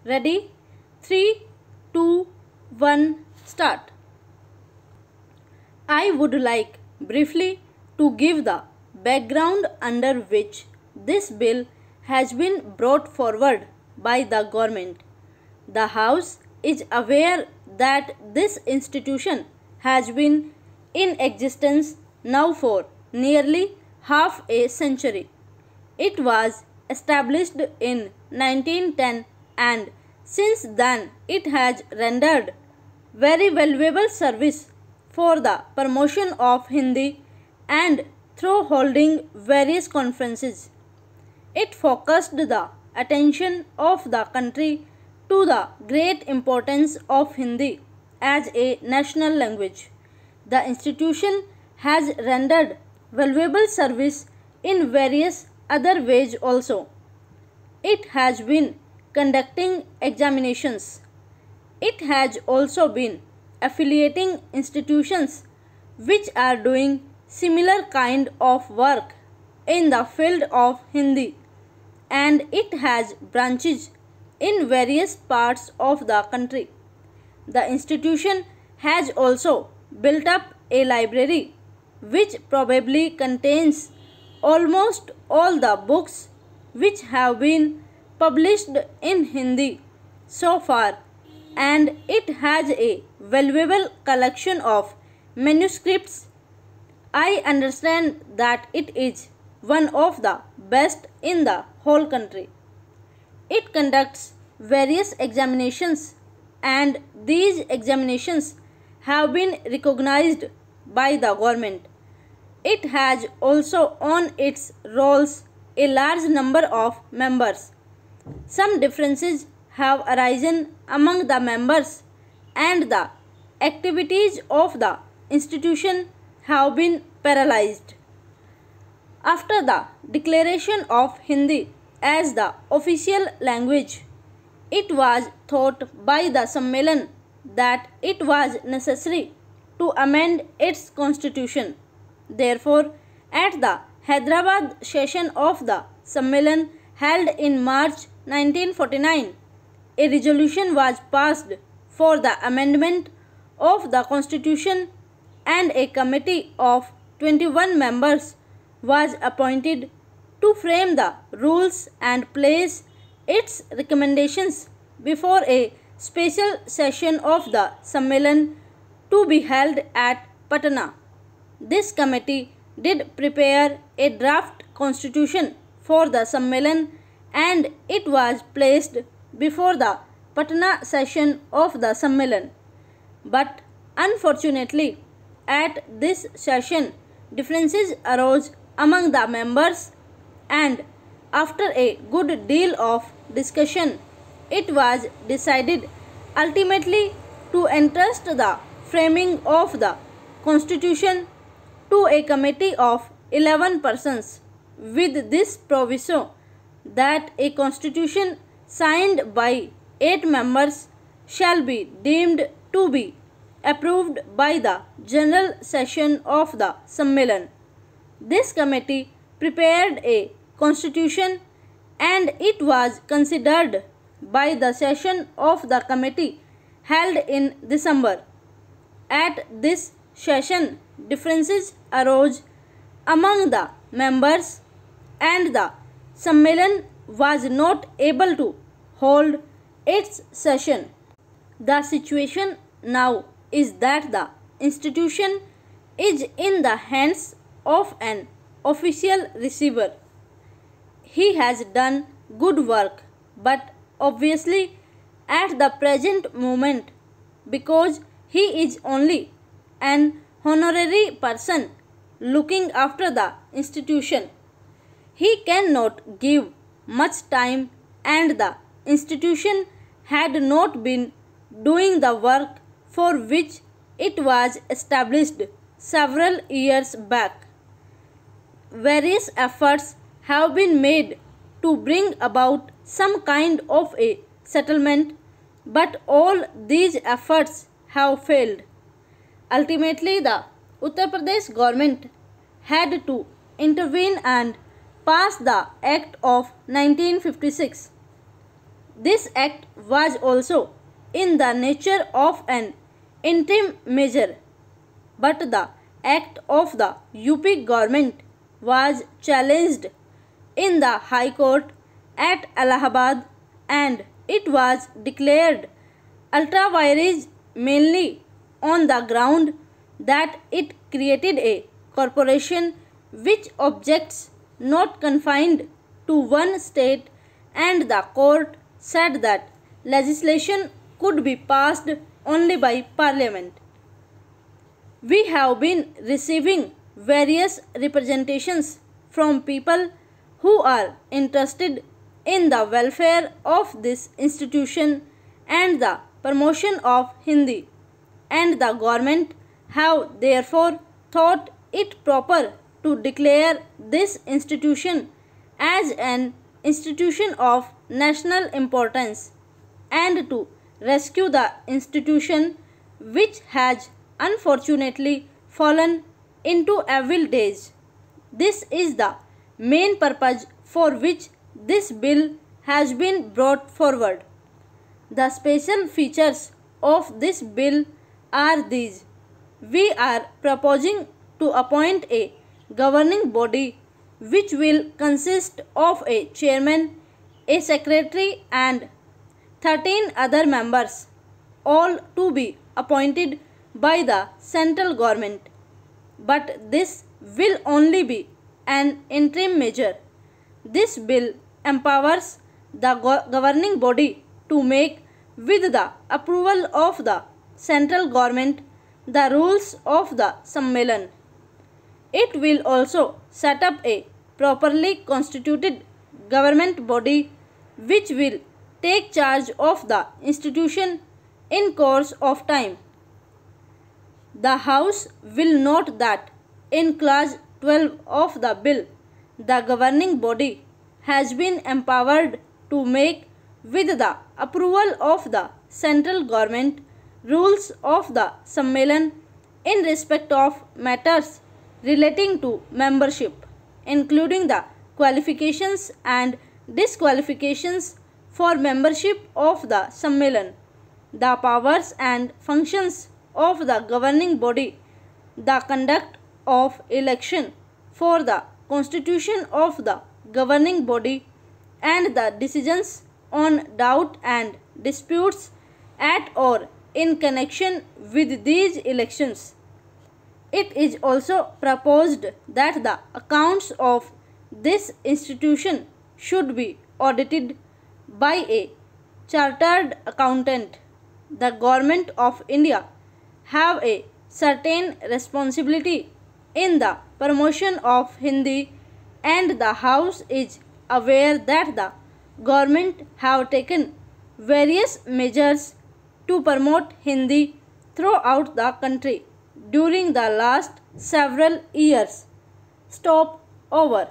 Ready? 3, 2, 1, start. I would like briefly to give the background under which this bill has been brought forward by the government. The House is aware that this institution has been in existence now for nearly half a century. It was established in 1910 and since then it has rendered very valuable service for the promotion of Hindi and through holding various conferences. It focused the attention of the country to the great importance of Hindi as a national language. The institution has rendered valuable service in various other ways also. It has been conducting examinations. It has also been affiliating institutions which are doing similar kind of work in the field of Hindi, and it has branches in various parts of the country. The institution has also built up a library which probably contains almost all the books which have been published in Hindi so far, and it has a valuable collection of manuscripts. I understand that it is one of the best in the whole country. It conducts various examinations and these examinations have been recognized by the government. It has also on its rolls a large number of members. Some differences have arisen among the members and the activities of the institution have been paralyzed. After the declaration of Hindi as the official language, it was thought by the Sammelan that it was necessary to amend its constitution. Therefore, at the Hyderabad session of the Sammelan held in March 1949, a resolution was passed for the amendment of the constitution and a committee of 21 members was appointed to frame the rules and place its recommendations before a special session of the Sammelan to be held at Patna. This committee did prepare a draft constitution for the Sammelan and it was placed before the Patna session of the Sammelan. But unfortunately, at this session, differences arose among the members and after a good deal of discussion, it was decided ultimately to entrust the framing of the constitution to a committee of 11 persons with this proviso that a constitution signed by 8 members shall be deemed to be approved by the general session of the Sammelan. This committee prepared a constitution and it was considered by the session of the committee held in December. At this session, differences arose among the members and the Sammelan was not able to hold its session. The situation now is that the institution is in the hands of an official receiver. He has done good work, but obviously at the present moment, because he is only an honorary person looking after the institution, he cannot give much time and the institution had not been doing the work for which it was established several years back. Various efforts have been made to bring about some kind of a settlement, but all these efforts have failed. Ultimately, the Uttar Pradesh government had to intervene and pass the Act of 1956. This act was also in the nature of an interim measure, but the act of the UP government was challenged in the High Court at Allahabad and it was declared ultra vires mainly on the ground that it created a corporation which objects not confined to one state, and the court said that legislation could be passed only by parliament. We have been receiving various representations from people who are interested in the welfare of this institution and the promotion of Hindi, and the government have therefore thought it proper to declare this institution as an institution of national importance and to rescue the institution which has unfortunately fallen into evil days. This is the main purpose for which this bill has been brought forward. The special features of this bill are these. We are proposing to appoint a governing body which will consist of a chairman, a secretary and 13 other members, all to be appointed by the central government. But this will only be an interim measure. This bill empowers the governing body to make, with the approval of the central government, the rules of the Sammelan. It will also set up a properly constituted government body which will take charge of the institution in course of time. The House will note that in clause 12 of the bill, the governing body has been empowered to make, with the approval of the central government, rules of the Sammelan in respect of matters relating to membership, including the qualifications and disqualifications for membership of the Sammelan, the powers and functions of the governing body, the conduct of election for the constitution of the governing body, and the decisions on doubt and disputes at or in connection with these elections. It is also proposed that the accounts of this institution should be audited by a chartered accountant. The Government of India have a certain responsibility in the promotion of Hindi, and the House is aware that the government have taken various measures to promote Hindi throughout the country during the last several years. Stop over.